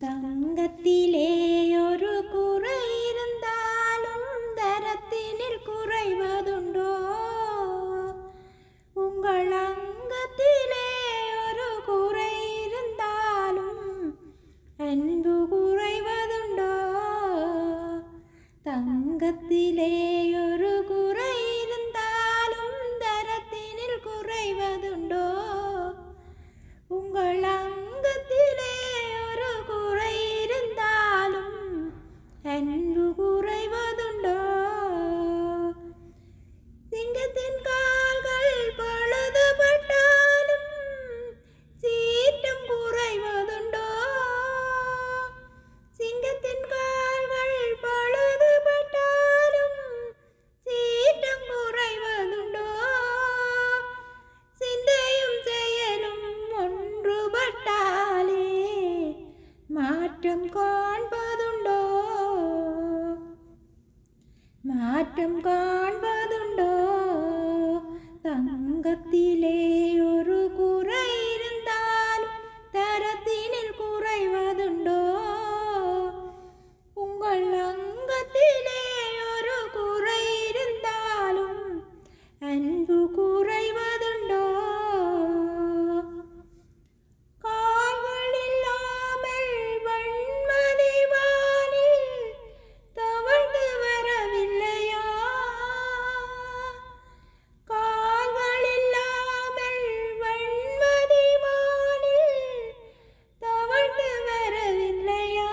தங்கத்திலே ஒரு குறை இருந்தாலும் தரத்தினில் குறைவதுண்டோ? உங்கள் அங்கத்திலே ஒரு குறை இருந்தாலும் அன்பு குறைவதுண்டோ? தங்கத்திலே ஒரு குறை இருந்தாலும் தரத்தினில் குறைவதுண்டோ? உங்கள் அங்கத்திலே ஒரு குறை இருந்தாலும் அன்பு குறைவதுண்டோ? சிங்கத்தின் கால்கள் பழுதுபட்டாலும் சீற்றம் குறைவதுண்டோ? சிங்கத்தின் கால்கள் பழுதுபட்டாலும் சீற்றம் குறைவதுண்டோ? சிந்தையும் செயலும் ஒன்றுபட்டாலே மாற்றம் காண்பதுண்டோ? மாற்றம் காண்பதுண்டோ? தங்கத்திலே ஒரு குறை இருந்தாலும் தரத்தினில் குறைவதுண்டோ? உங்கள் அங்கத்திலே ஒரு குறை இருந்தாலும் அன்பு குறைவதுண்டோ? கால்கள் இல்லாமல் வெண்மதி வானில் தவழ்ந்து வரவில்லையா? கால்கள் இல்லாமல் வெண்மதி வானில் தவழ்ந்து வரவில்லையா?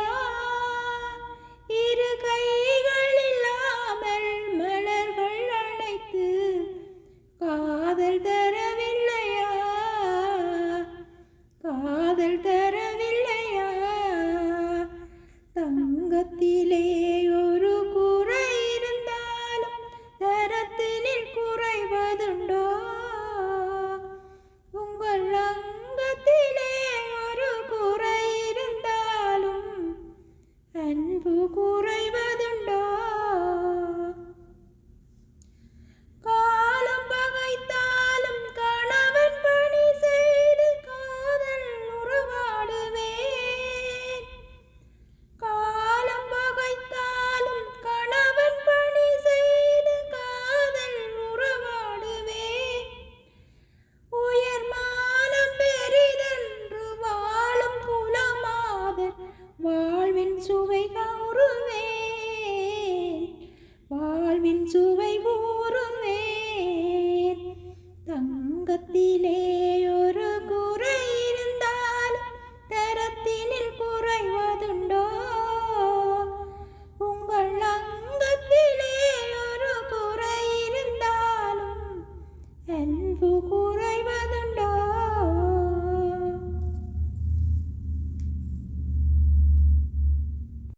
இரு கைகள் இல்லாமல் மலர்கள் அணைத்து காதல் தரவில்லையா? காதல் தரவில்லையா? தங்கத்திலே ஒரு குறை இருந்தாலும் தரத்தினில் குறைவதுண்டோ? உங்கள் அங்கத்திலே ஒரு குறை இருந்தாலும் அன்பு குறைவதுண்டோ? காலம் பகைத்தாலும் கணவன் பணி செய்து காதல் உறவாடுவேன். காலம் பகைத்தாலும் கணவன் பணி செய்து காதல் உறவாடுவேன். உயர் மானம் பெரிதென்று வாழும் குலமாதர் வாழ்வின் சுவை கூறுவேன். வாழ்வின் சுவை கூறுவேன். தங்கத்திலே ஒரு குறை இருந்தாலும் தரத்தினில் குறைவதுண்டோ? உங்கள் அங்கத்திலே ஒரு குறை இருந்தாலும் அன்பு